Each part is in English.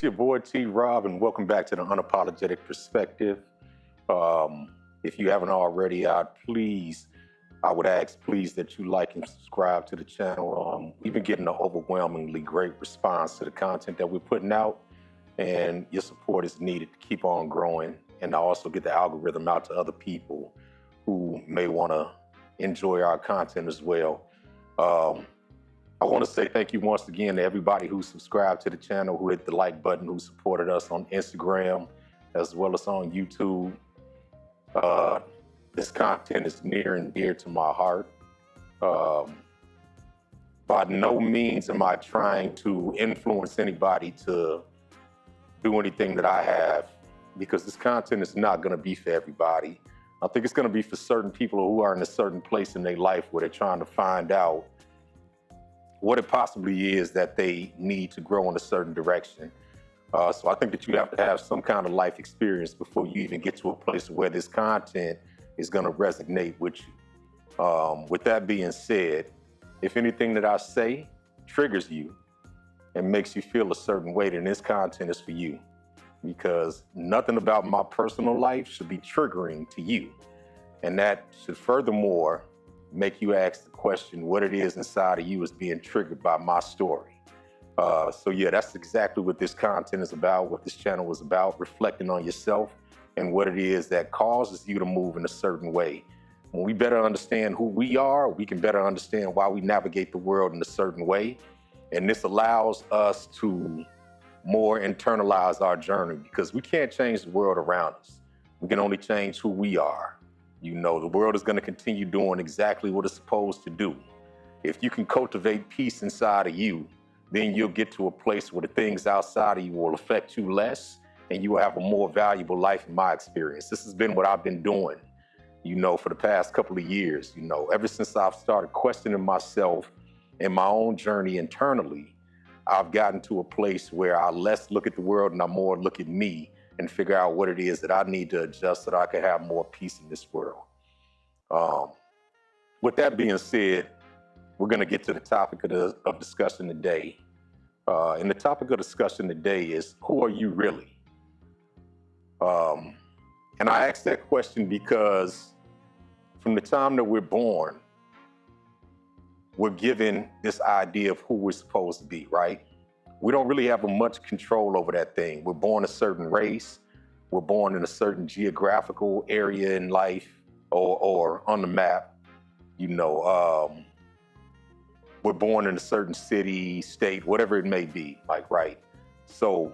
your boy T.Rob, and welcome back to the Unapologetic Perspective. If you haven't already, I would ask please that you like and subscribe to the channel. We've been getting an overwhelmingly great response to the content that we're putting out, and your support is needed to keep on growing and to also get the algorithm out to other people who may want to enjoy our content as well. I want to say thank you once again to everybody who subscribed to the channel, who hit the like button, who supported us on Instagram, as well as on YouTube. This content is near and dear to my heart. By no means am I trying to influence anybody to do anything that I have, because this content is not going to be for everybody. I think it's going to be for certain people who are in a certain place in their life where they're trying to find out what it possibly is that they need to grow in a certain direction. So I think that you have to have some kind of life experience before you even get to a place where this content is going to resonate with you. With that being said, if anything that I say triggers you and makes you feel a certain way, then this content is for you, because nothing about my personal life should be triggering to you. And that should furthermore make you ask the question, what it is inside of you is being triggered by my story. So yeah, that's exactly what this content is about, what this channel is about, reflecting on yourself and what it is that causes you to move in a certain way. When we better understand who we are, we can better understand why we navigate the world in a certain way. And this allows us to more internalize our journey, because we can't change the world around us. We can only change who we are. You know, the world is going to continue doing exactly what it's supposed to do. If you can cultivate peace inside of you, then you'll get to a place where the things outside of you will affect you less, and you will have a more valuable life, in my experience. This has been what I've been doing, you know, for the past couple of years. You know, ever since I've started questioning myself and my own journey internally, I've gotten to a place where I less look at the world and I more look at me and figure out what it is that I need to adjust so that I can have more peace in this world. With that being said, we're going to get to the topic of discussion today. And the topic of discussion today is, who are you really? And I ask that question because from the time that we're born, we're given this idea of who we're supposed to be, right? We don't really have much control over that thing. We're born a certain race. We're born in a certain geographical area in life or on the map. You know, we're born in a certain city, state, whatever it may be, like, right? So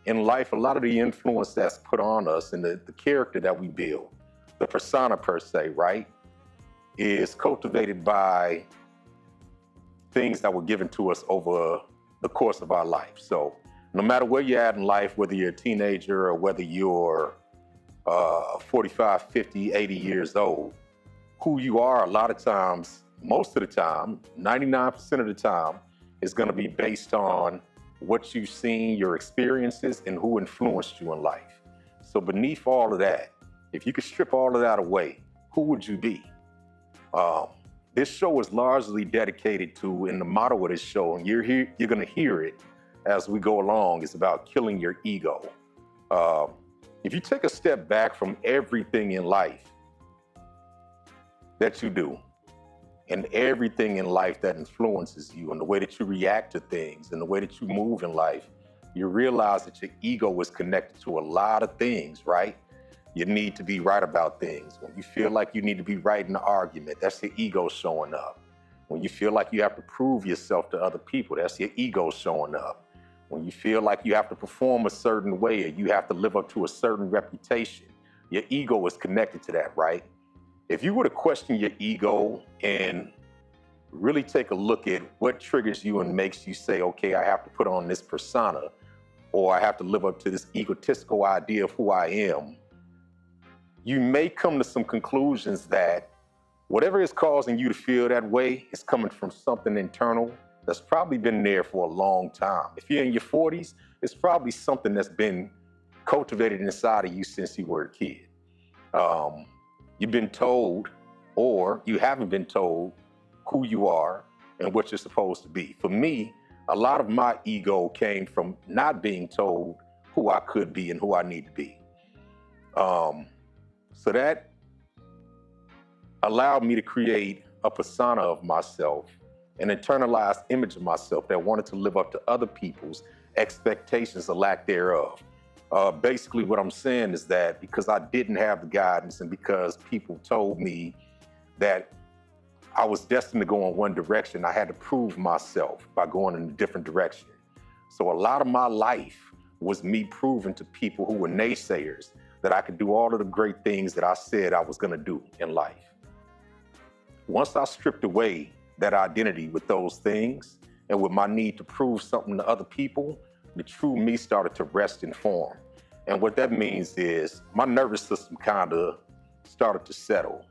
in life, a lot of the influence that's put on us and the character that we build, the persona per se, right, is cultivated by things that were given to us over the course of our life. So no matter where you're at in life, whether you're a teenager or whether you're 45, 50, 80 years old, who you are a lot of times, most of the time, 99% of the time, is going to be based on what you've seen, your experiences, and who influenced you in life. So beneath all of that, if you could strip all of that away, who would you be? This show is largely dedicated to, and the motto of this show, and you're going to hear it as we go along, is about killing your ego. If you take a step back from everything in life that you do, and everything in life that influences you, and the way that you react to things, and the way that you move in life, you realize that your ego is connected to a lot of things, right? You need to be right about things. When you feel like you need to be right in an argument, that's your ego showing up. When you feel like you have to prove yourself to other people, that's your ego showing up. When you feel like you have to perform a certain way or you have to live up to a certain reputation, your ego is connected to that, right? If you were to question your ego and really take a look at what triggers you and makes you say, okay, I have to put on this persona, or I have to live up to this egotistical idea of who I am, you may come to some conclusions that whatever is causing you to feel that way is coming from something internal that's probably been there for a long time. If you're in your 40s, it's probably something that's been cultivated inside of you since you were a kid. You've been told, or you haven't been told, who you are and what you're supposed to be. For me, A lot of my ego came from not being told who I could be and who I need to be. So that allowed me to create a persona of myself, an internalized image of myself that wanted to live up to other people's expectations or lack thereof. Basically, what I'm saying is that because I didn't have the guidance and because people told me that I was destined to go in one direction, I had to prove myself by going in a different direction. So a lot of my life was me proving to people who were naysayers that I could do all of the great things that I said I was gonna do in life. Once I stripped away that identity with those things and with my need to prove something to other people, the true me started to rest and form. And what that means is my nervous system kind of started to settle.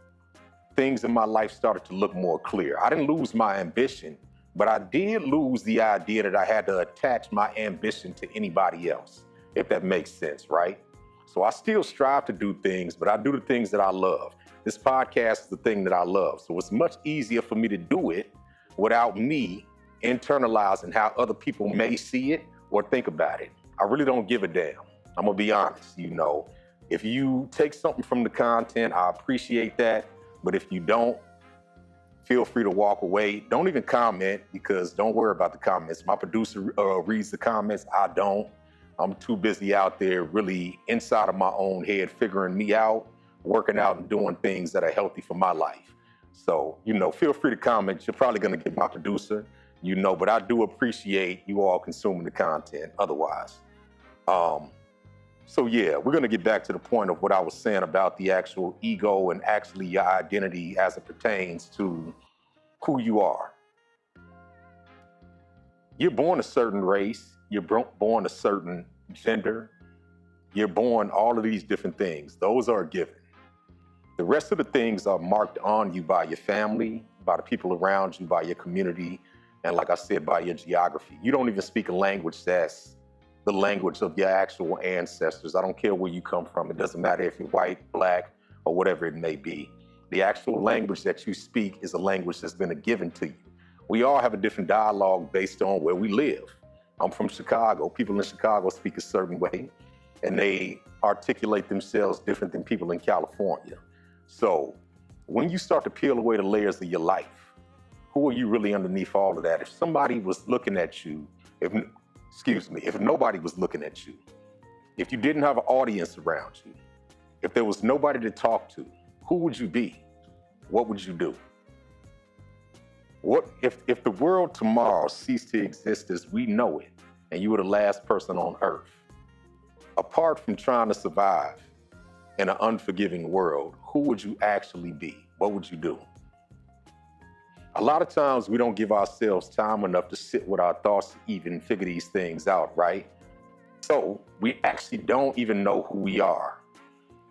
Things in my life started to look more clear. I didn't lose my ambition, but I did lose the idea that I had to attach my ambition to anybody else, if that makes sense, right? So I still strive to do things, but I do the things that I love. This podcast is the thing that I love. So it's much easier for me to do it without me internalizing how other people may see it or think about it. I really don't give a damn. I'm gonna be honest, you know. If you take something from the content, I appreciate that. But if you don't, feel free to walk away. Don't even comment, because don't worry about the comments. My producer reads the comments, I don't. I'm too busy out there really inside of my own head, figuring me out, working out and doing things that are healthy for my life. So, you know, feel free to comment. You're probably gonna get my producer, you know, but I do appreciate you all consuming the content otherwise. So yeah, we're gonna get back to the point of what I was saying about the actual ego and actually your identity as it pertains to who you are. You're born a certain race, you're born a certain gender, you're born all of these different things. Those are a given. The rest of the things are marked on you by your family, by the people around you, by your community, and like I said, by your geography. You don't even speak a language that's the language of your actual ancestors. I don't care where you come from. It doesn't matter if you're white, black, or whatever it may be. The actual language that you speak is a language that's been given to you. We all have a different dialogue based on where we live. I'm from Chicago. People in Chicago speak a certain way, and they articulate themselves different than people in California. So when you start to peel away the layers of your life, who are you really underneath all of that? If somebody was looking at you, if nobody was looking at you, if you didn't have an audience around you, if there was nobody to talk to, who would you be? What would you do? What if the world tomorrow ceased to exist as we know it, and you were the last person on earth? Apart from trying to survive in an unforgiving world, who would you actually be? What would you do? A lot of times we don't give ourselves time enough to sit with our thoughts to even figure these things out, right? So we actually don't even know who we are.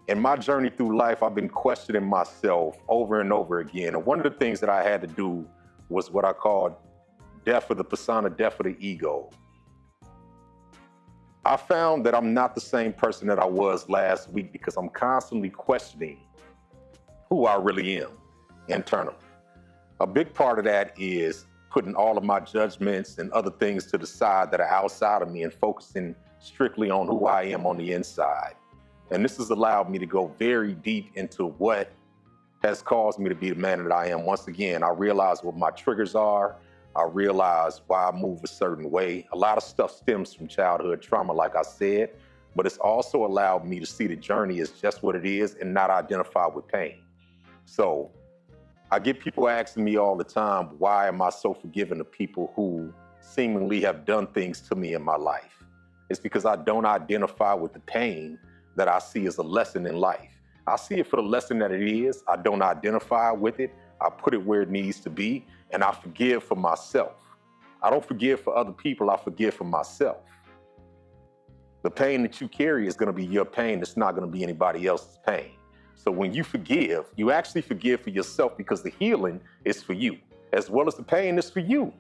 In my journey through life, I've been questioning myself over and over again. And one of the things that I had to do was what I called death of the persona, death of the ego. I found that I'm not the same person that I was last week because I'm constantly questioning who I really am internally. A big part of that is putting all of my judgments and other things to the side that are outside of me and focusing strictly on who I am on the inside. And this has allowed me to go very deep into what has caused me to be the man that I am. Once again, I realize what my triggers are. I realize why I move a certain way. A lot of stuff stems from childhood trauma, like I said, but it's also allowed me to see the journey as just what it is and not identify with pain. So I get people asking me all the time, why am I so forgiving of people who seemingly have done things to me in my life? It's because I don't identify with the pain that I see as a lesson in life. I see it for the lesson that it is. I don't identify with it. I put it where it needs to be, and I forgive for myself. I don't forgive for other people, I forgive for myself. The pain that you carry is gonna be your pain. It's not gonna be anybody else's pain. So when you forgive, you actually forgive for yourself because the healing is for you, as well as the pain is for you.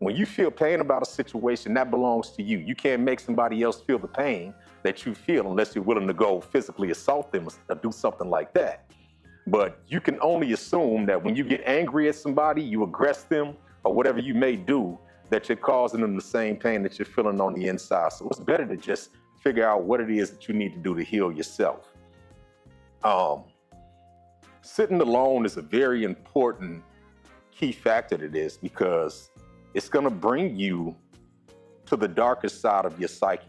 When you feel pain about a situation, that belongs to you. You can't make somebody else feel the pain that you feel unless you're willing to go physically assault them or do something like that. But you can only assume that when you get angry at somebody, you aggress them or whatever you may do, that you're causing them the same pain that you're feeling on the inside. So it's better to just figure out what it is that you need to do to heal yourself. Sitting alone is a very important key factor to this, because it's going to bring you to the darkest side of your psyche.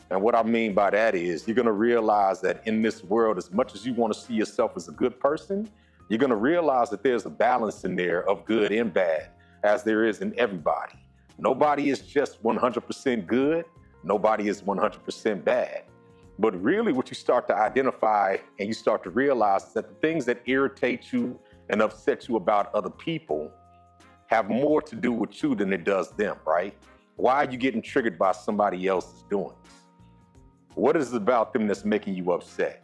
And what I mean by that is you're going to realize that in this world, as much as you want to see yourself as a good person, you're going to realize that there's a balance in there of good and bad, as there is in everybody. Nobody is just 100% good. Nobody is 100% bad. But really what you start to identify and you start to realize is that the things that irritate you and upset you about other people have more to do with you than it does them, right? Why are you getting triggered by somebody else's doings? What is it about them that's making you upset?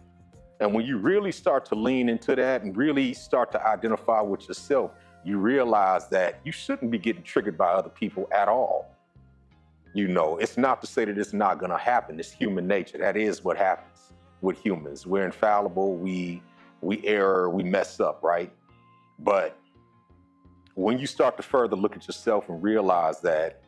And when you really start to lean into that and really start to identify with yourself, you realize that you shouldn't be getting triggered by other people at all. You know, it's not to say that it's not going to happen. It's human nature. That is what happens with humans. We're infallible. We err, we mess up, right? But when you start to further look at yourself and realize that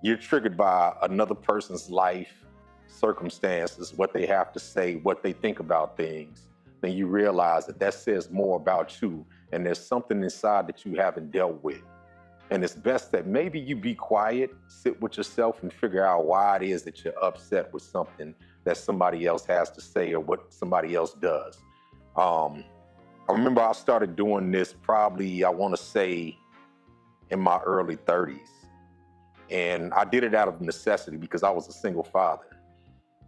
you're triggered by another person's life, circumstances, what they have to say, what they think about things, then you realize that that says more about you, and there's something inside that you haven't dealt with. And it's best that maybe you be quiet, sit with yourself and figure out why it is that you're upset with something that somebody else has to say or what somebody else does. I remember I started doing this probably, I want to say, in my early 30s. And I did it out of necessity because I was a single father.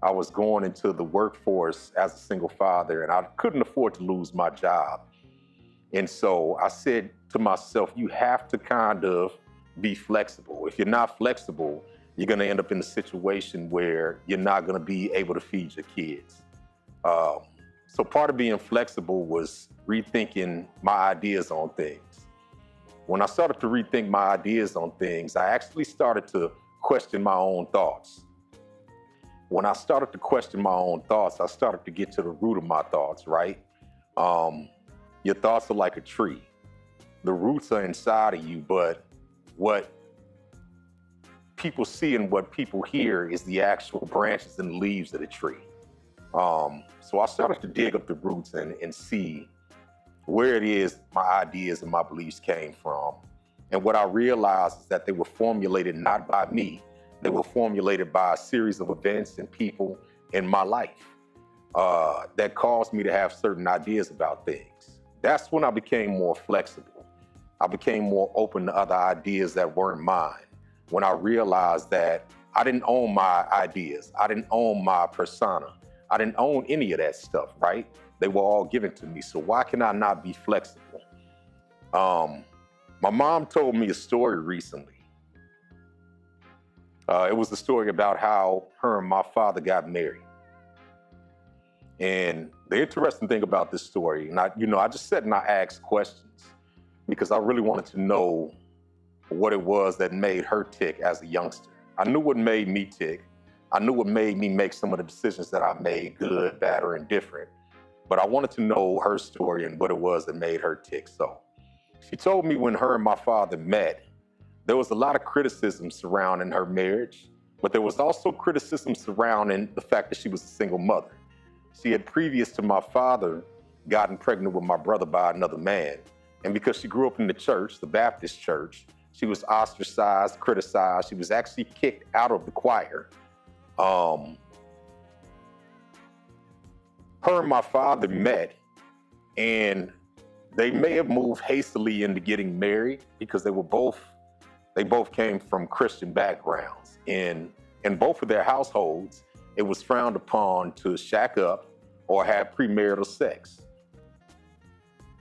I was going into the workforce as a single father, and I couldn't afford to lose my job. And so I said to myself, you have to kind of be flexible. If you're not flexible, you're going to end up in a situation where you're not going to be able to feed your kids. So part of being flexible was rethinking my ideas on things. When I started to rethink my ideas on things, I actually started to question my own thoughts. When I started to question my own thoughts, I started to get to the root of my thoughts, right? Your thoughts are like a tree. The roots are inside of you, but what people see and what people hear is the actual branches and leaves of the tree. So I started to dig up the roots and see where it is my ideas and my beliefs came from. And what I realized is that they were formulated not by me, they were formulated by a series of events and people in my life that caused me to have certain ideas about things. That's when I became more flexible. I became more open to other ideas that weren't mine. When I realized that I didn't own my ideas, I didn't own my persona, I didn't own any of that stuff, right? They were all given to me. So why can I not be flexible? My mom told me a story recently. It was a story about how her and my father got married. And the interesting thing about this story, and I just sat and I asked questions because I really wanted to know what it was that made her tick as a youngster. I knew what made me tick. I knew what made me make some of the decisions that I made, good, bad, or indifferent. But I wanted to know her story and what it was that made her tick. So she told me when her and my father met, there was a lot of criticism surrounding her marriage, but there was also criticism surrounding the fact that she was a single mother. She had, previous to my father, gotten pregnant with my brother by another man. And because she grew up in the church, the Baptist church, she was ostracized, criticized. She was actually kicked out of the choir. Her and my father met, and they may have moved hastily into getting married because they both came from Christian backgrounds. In both of their households, it was frowned upon to shack up or have premarital sex.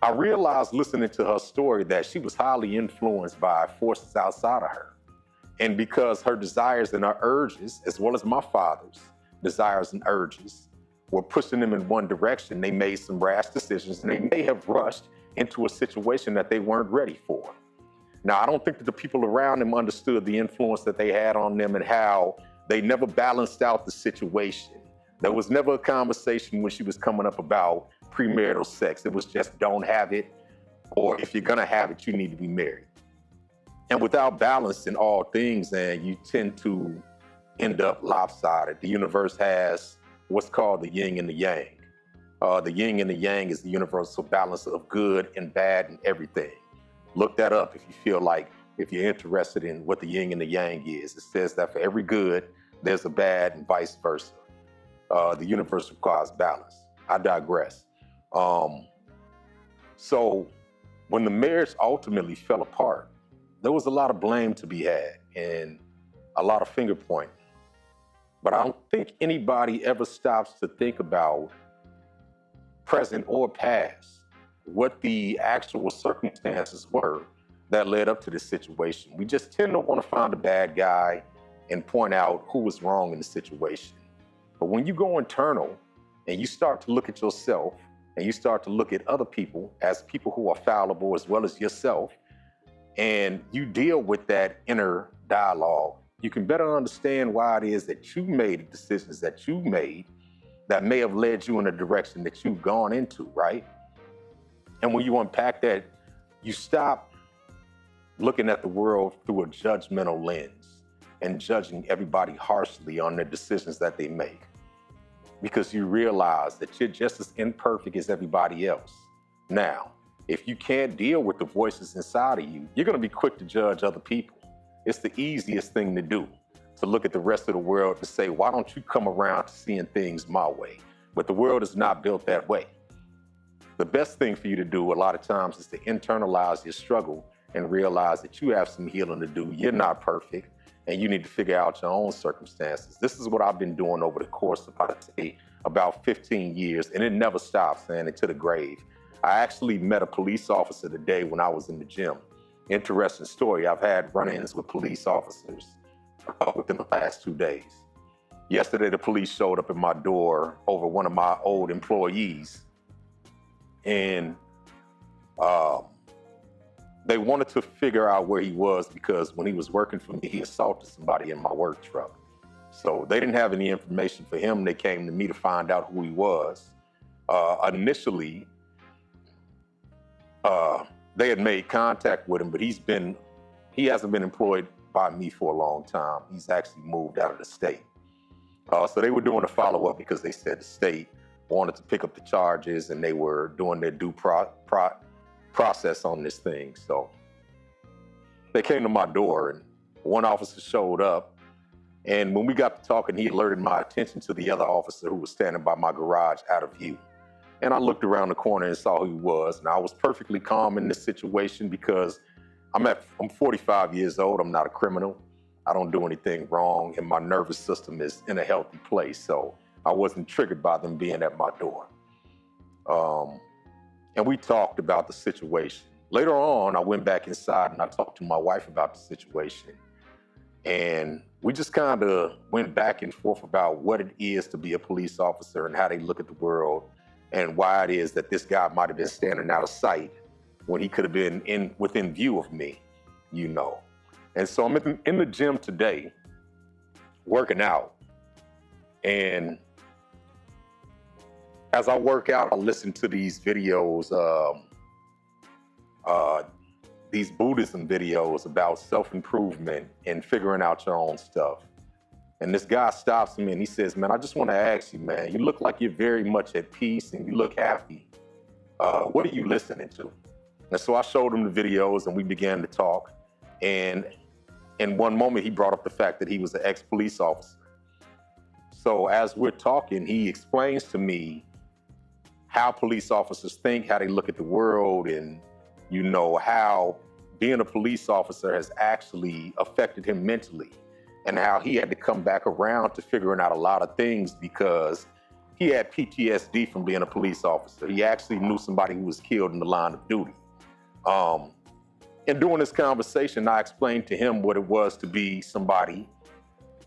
I realized listening to her story that she was highly influenced by forces outside of her. And because her desires and her urges, as well as my father's desires and urges, were pushing them in one direction, they made some rash decisions, and they may have rushed into a situation that they weren't ready for. Now, I don't think that the people around them understood the influence that they had on them and how they never balanced out the situation. There was never a conversation when she was coming up about premarital sex. It was just don't have it, or if you're gonna have it, you need to be married. And without balance in all things, and you tend to end up lopsided. The universe has what's called the yin and the yang. The yin and the yang is the universal balance of good and bad and everything. Look that up if you feel like, if you're interested in what the yin and the yang is. It says that for every good, there's a bad and vice versa. The universe requires balance. I digress. So when the marriage ultimately fell apart, there was a lot of blame to be had and a lot of finger pointing. But I don't think anybody ever stops to think about, present or past, what the actual circumstances were that led up to this situation. We just tend to want to find a bad guy and point out who was wrong in the situation. But when you go internal and you start to look at yourself and you start to look at other people as people who are fallible as well as yourself, and you deal with that inner dialogue, you can better understand why it is that you made the decisions that you made that may have led you in a direction that you've gone into, right? And when you unpack that, you stop looking at the world through a judgmental lens and judging everybody harshly on their decisions that they make, because you realize that you're just as imperfect as everybody else. Now, if you can't deal with the voices inside of you, you're gonna be quick to judge other people. It's the easiest thing to do, to look at the rest of the world and say, why don't you come around to seeing things my way? But the world is not built that way. The best thing for you to do a lot of times is to internalize your struggle and realize that you have some healing to do. You're not perfect, and you need to figure out your own circumstances. This is what I've been doing over the course of, I'd say, about 15 years, and it never stops, man, into the grave. I actually met a police officer today when I was in the gym. Interesting story. I've had run-ins with police officers within the last 2 days. Yesterday, the police showed up at my door over one of my old employees, and they wanted to figure out where he was because when he was working for me, he assaulted somebody in my work truck. So they didn't have any information for him. They came to me to find out who he was. Initially, they had made contact with him, but he hasn't been employed by me for a long time. He's actually moved out of the state. So they were doing a follow-up because they said the state wanted to pick up the charges and they were doing their due process on this thing. So they came to my door and one officer showed up. And when we got to talking, he alerted my attention to the other officer who was standing by my garage out of view. And I looked around the corner and saw who he was. And I was perfectly calm in this situation because I'm 45 years old. I'm not a criminal. I don't do anything wrong. And my nervous system is in a healthy place. So I wasn't triggered by them being at my door. And we talked about the situation. Later on, I went back inside and I talked to my wife about the situation. And we just kind of went back and forth about what it is to be a police officer and how they look at the world and why it is that this guy might have been standing out of sight when he could have been within view of me, you know. And so I'm in the gym today, working out. And as I work out, I listen to these videos, these Buddhism videos about self-improvement and figuring out your own stuff. And this guy stops me and he says, man, I just want to ask you, man, you look like you're very much at peace and you look happy. What are you listening to? And so I showed him the videos and we began to talk. And in one moment, he brought up the fact that he was an ex-police officer. So as we're talking, he explains to me how police officers think, how they look at the world, and you know how being a police officer has actually affected him mentally, and how he had to come back around to figuring out a lot of things because he had PTSD from being a police officer. He actually knew somebody who was killed in the line of duty. And during this conversation, I explained to him what it was to be somebody,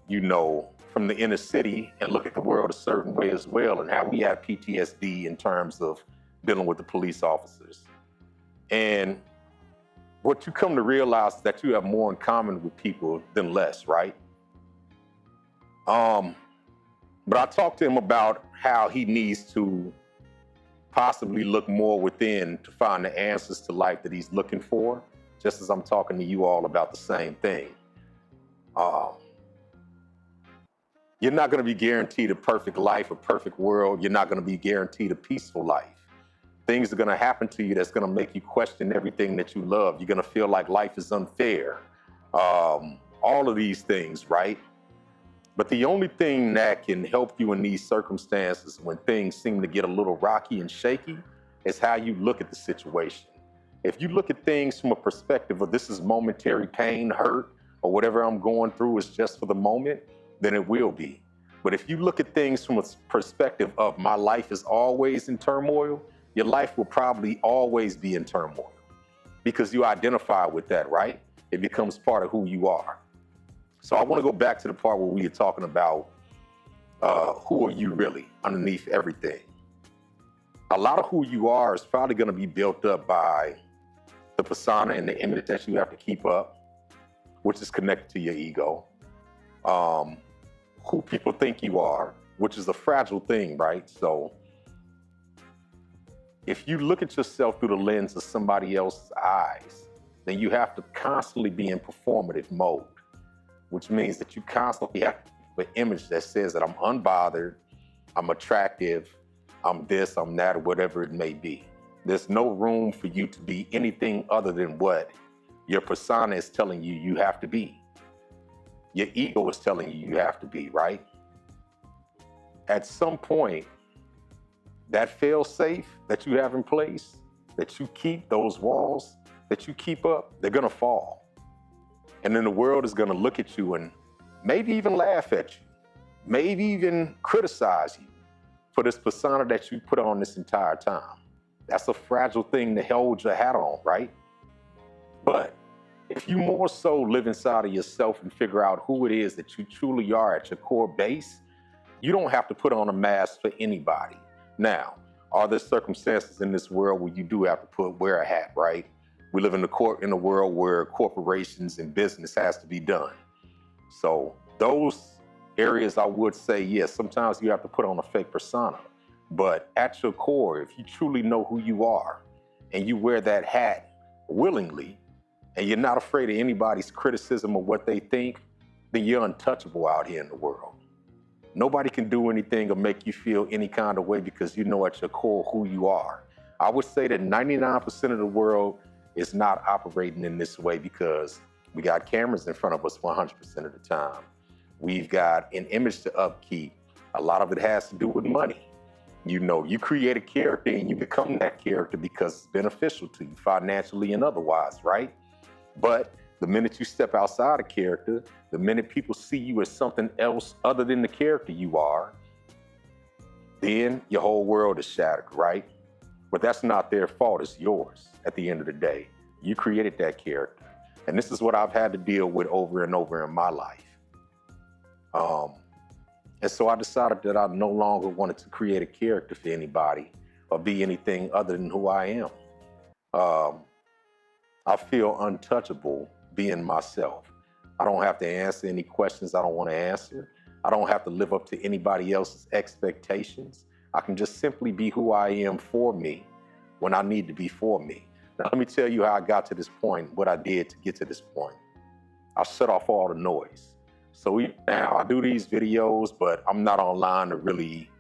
you know, from the inner city and look at the world a certain way as well, and how we have PTSD in terms of dealing with the police officers. And what you come to realize is that you have more in common with people than less, right? But I talked to him about how he needs to possibly look more within to find the answers to life that he's looking for. just as I'm talking to you all about the same thing. Um, you're not going to be guaranteed a perfect life, a perfect world. You're not going to be guaranteed a peaceful life. Things are going to happen to you that's going to make you question everything that you love. You're going to feel like life is unfair. All of these things, right? But the only thing that can help you in these circumstances when things seem to get a little rocky and shaky is how you look at the situation. If you look at things from a perspective of this is momentary pain, hurt, or whatever I'm going through is just for the moment, then it will be. But if you look at things from a perspective of my life is always in turmoil, your life will probably always be in turmoil because you identify with that, right? It becomes part of who you are. So I want to go back to the part where we were talking about who are you really underneath everything. A lot of who you are is probably going to be built up by the persona and the image that you have to keep up, which is connected to your ego. Who people think you are, which is a fragile thing, right? So if you look at yourself through the lens of somebody else's eyes, then you have to constantly be in performative mode, which means that you constantly have an image that says that I'm unbothered, I'm attractive, I'm this, I'm that, or whatever it may be. There's no room for you to be anything other than what your persona is telling you you have to be. Your ego is telling you you have to be, right? At some point, that fail-safe that you have in place, that you keep, those walls that you keep up, they're gonna fall. And then the world is gonna look at you and maybe even laugh at you, maybe even criticize you for this persona that you put on this entire time. That's a fragile thing to hold your hat on, right? But if you more so live inside of yourself and figure out who it is that you truly are at your core base, you don't have to put on a mask for anybody. Now, are there circumstances in this world where you do have to wear a hat, right? We live in a world where corporations and business has to be done. So those areas, I would say, yes, sometimes you have to put on a fake persona. But at your core, if you truly know who you are and you wear that hat willingly, and you're not afraid of anybody's criticism of what they think, then you're untouchable out here in the world. Nobody can do anything or make you feel any kind of way because you know at your core who you are. I would say that 99% of the world is not operating in this way because we got cameras in front of us 100% of the time. We've got an image to upkeep. A lot of it has to do with money. You know, you create a character and you become that character because it's beneficial to you financially and otherwise, right? But the minute you step outside of character, the minute people see you as something else other than the character you are, then your whole world is shattered, right? But that's not their fault, it's yours at the end of the day. You created that character. And this is what I've had to deal with over and over in my life. And so I decided that I no longer wanted to create a character for anybody or be anything other than who I am. I feel untouchable being myself. I don't have to answer any questions I don't want to answer. I don't have to live up to anybody else's expectations. I can just simply be who I am for me when I need to be for me. Now, let me tell you how I got to this point, what I did to get to this point. I shut off all the noise. So now I do these videos, but I'm not online to really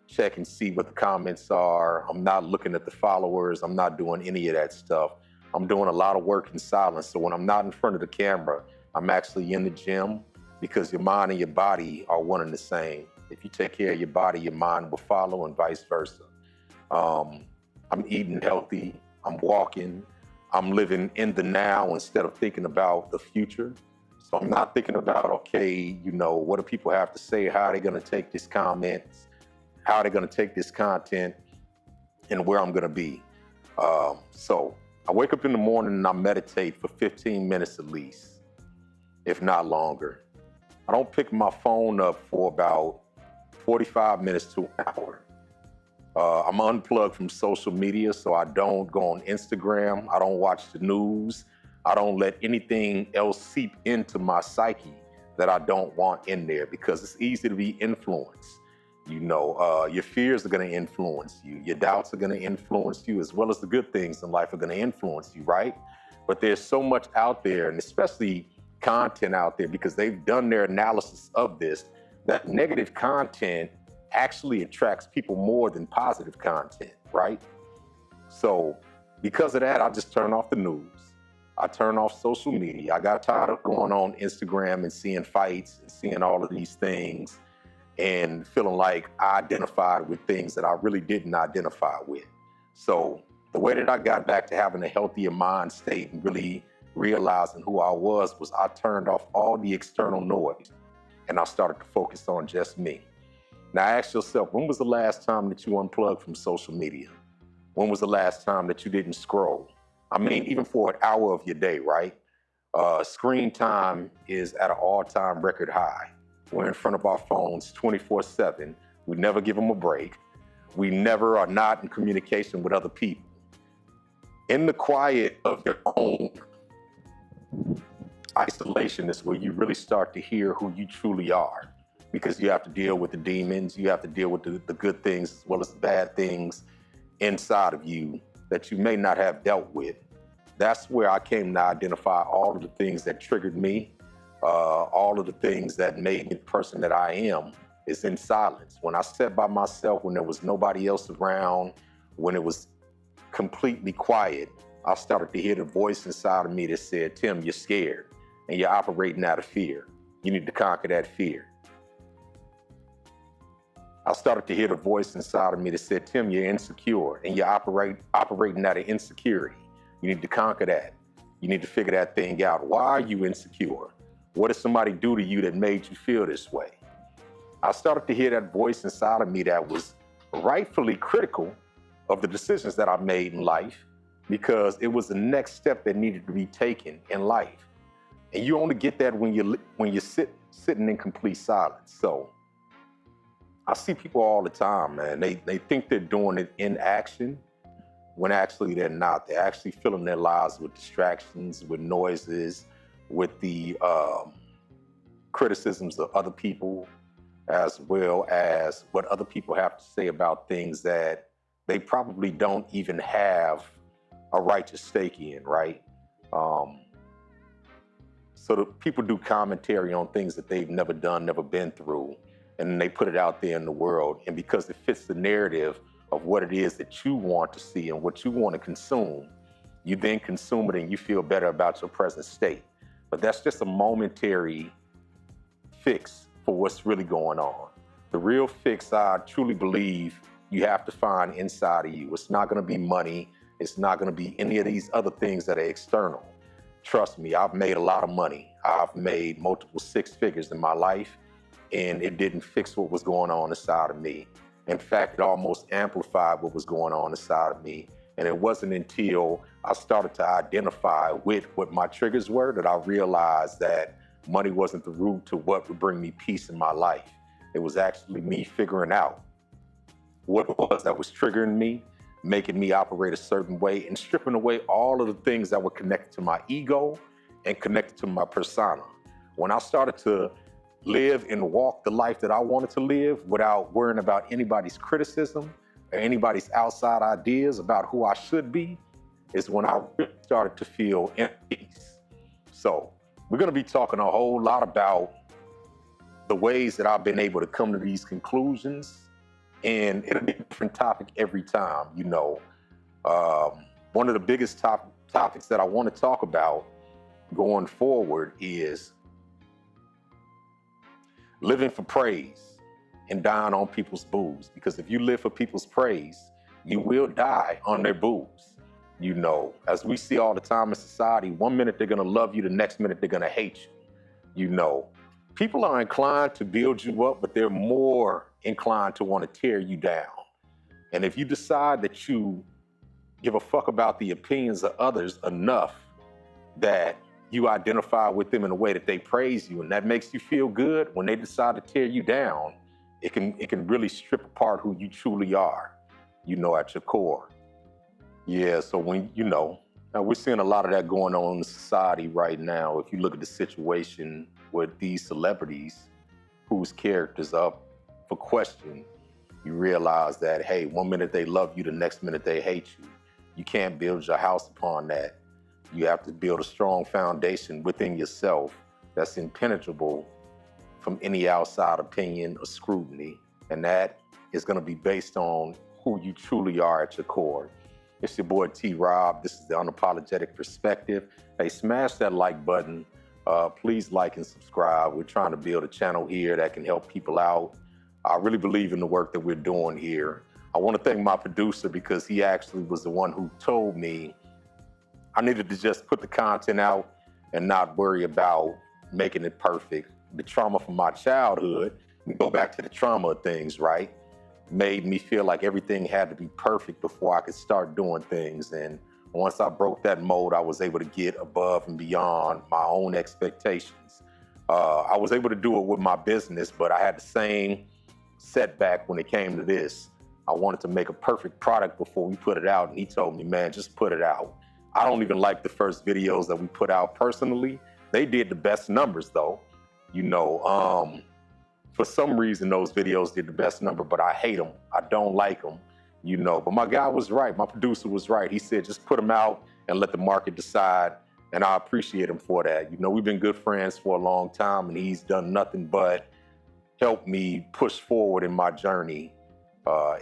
check and see what the comments are. I'm not looking at the followers. I'm not doing any of that stuff. I'm doing a lot of work in silence. So when I'm not in front of the camera, I'm actually in the gym because your mind and your body are one and the same. If you take care of your body, your mind will follow and vice versa. I'm eating healthy. I'm walking. I'm living in the now instead of thinking about the future. So I'm not thinking about, okay, you know, what do people have to say? How are they going to take this comments? How are they going to take this content and where I'm going to be? So I wake up in the morning and I meditate for 15 minutes at least, if not longer. I don't pick my phone up for about 45 minutes to an hour. I'm unplugged from social media, so I don't go on Instagram. I don't watch the news. I don't let anything else seep into my psyche that I don't want in there because it's easy to be influenced. You know, your fears are going to influence you. Your doubts are going to influence you, as well as the good things in life are going to influence you, right? But there's so much out there, and especially content out there, because they've done their analysis of this, that negative content actually attracts people more than positive content, right? So because of that, I just turn off the news. I turn off social media. I got tired of going on Instagram and seeing fights and seeing all of these things and feeling like I identified with things that I really didn't identify with. So the way that I got back to having a healthier mind state and really realizing who I was I turned off all the external noise and I started to focus on just me. Now ask yourself, when was the last time that you unplugged from social media? When was the last time that you didn't scroll? I mean, even for an hour of your day, right? Screen time is at an all-time record high. We're in front of our phones 24/7. We never give them a break. We never are not in communication with other people. In the quiet of your own isolation is where you really start to hear who you truly are, because you have to deal with the demons, you have to deal with the good things as well as the bad things inside of you that you may not have dealt with. That's where I came to identify all of the things that triggered me, all of the things that made me the person that I am is in silence. When I sat by myself, when there was nobody else around, when it was completely quiet, I started to hear the voice inside of me that said, Tim, you're scared and you're operating out of fear. You need to conquer that fear. I started to hear the voice inside of me that said, Tim, you're insecure and you're operating out of insecurity. You need to conquer that. You need to figure that thing out. Why are you insecure? What did somebody do to you that made you feel this way? I started to hear that voice inside of me that was rightfully critical of the decisions that I made in life, because it was the next step that needed to be taken in life. And you only get that when you're sitting in complete silence. So I see people all the time, man. They think they're doing it in action when actually they're not. They're actually filling their lives with distractions, with noises, with the criticisms of other people, as well as what other people have to say about things that they probably don't even have a righteous stake in, right? So the people do commentary on things that they've never done, never been through, and then they put it out there in the world. And because it fits the narrative of what it is that you want to see and what you want to consume, you then consume it and you feel better about your present state. But that's just a momentary fix for what's really going on. The real fix, I truly believe, you have to find inside of you. It's not going to be money. It's not going to be any of these other things that are external. Trust me, I've made a lot of money. I've made multiple six figures in my life, and it didn't fix what was going on inside of me. In fact, it almost amplified what was going on inside of me. And it wasn't until I started to identify with what my triggers were that I realized that money wasn't the root to what would bring me peace in my life. It was actually me figuring out what it was that was triggering me, making me operate a certain way, and stripping away all of the things that were connected to my ego and connected to my persona. When I started to live and walk the life that I wanted to live without worrying about anybody's criticism or anybody's outside ideas about who I should be, is when I really started to feel at peace. So we're going to be talking a whole lot about the ways that I've been able to come to these conclusions, and it'll be a different topic every time. You know, one of the biggest topics that I want to talk about going forward is living for praise and dying on people's boos. Because if you live for people's praise, you will die on their boos. You know, as we see all the time in society, 1 minute they're going to love you, the next minute they're going to hate you. You know, people are inclined to build you up, but they're more inclined to want to tear you down. And if you decide that you give a fuck about the opinions of others enough that you identify with them in a way that they praise you, and that makes you feel good, when they decide to tear you down, it can really strip apart who you truly are, you know, at your core. Yeah, so when, you know, now we're seeing a lot of that going on in society right now. If you look at the situation with these celebrities whose characters are up for question, you realize that, hey, 1 minute they love you, the next minute they hate you. You can't build your house upon that. You have to build a strong foundation within yourself that's impenetrable from any outside opinion or scrutiny. And that is going to be based on who you truly are at your core. It's your boy T.Rob. This is the Unapologetic Perspective. Hey, smash that like button. Please like and subscribe. We're trying to build a channel here that can help people out. I really believe in the work that we're doing here. I want to thank my producer because he actually was the one who told me I needed to just put the content out and not worry about making it perfect. The trauma from my childhood, we go back to the trauma of things, right? Made me feel like everything had to be perfect before I could start doing things. And once I broke that mold, I was able to get above and beyond my own expectations. I was able to do it with my business, but I had the same setback when it came to this. I wanted to make a perfect product before we put it out. And he told me, man, just put it out. I don't even like the first videos that we put out personally. They did the best numbers though. You know, for some reason those videos did the best number, but I hate them. I don't like them, you know. But my guy was right, my producer was right. He said, just put them out and let the market decide. And I appreciate him for that. You know, we've been good friends for a long time and he's done nothing but help me push forward in my journey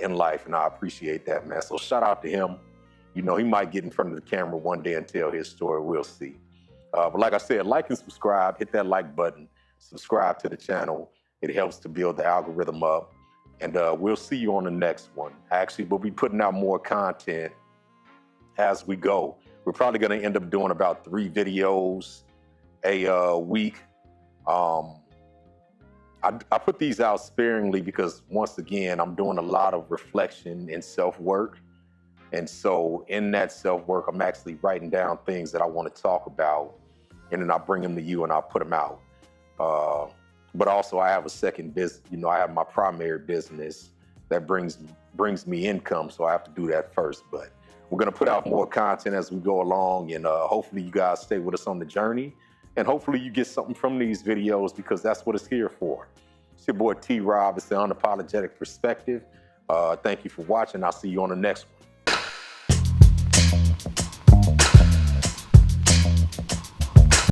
in life. And I appreciate that, man. So shout out to him. You know, he might get in front of the camera one day and tell his story. We'll see. But like I said, like and subscribe, hit that like button, subscribe to the channel. It helps to build the algorithm up. And we'll see you on the next one. Actually, we'll be putting out more content as we go. We're probably going to end up doing about 3 videos a week. I put these out sparingly because, once again, I'm doing a lot of reflection and self-work. And so in that self-work, I'm actually writing down things that I want to talk about, and then I bring them to you and I put them out. But also I have a second business, you know, I have my primary business that brings me income, so I have to do that first. But we're gonna put out more content as we go along, and hopefully you guys stay with us on the journey, and hopefully you get something from these videos because that's what it's here for. It's your boy T.Rob, it's the Unapologetic Perspective. Thank you for watching, I'll see you on the next one.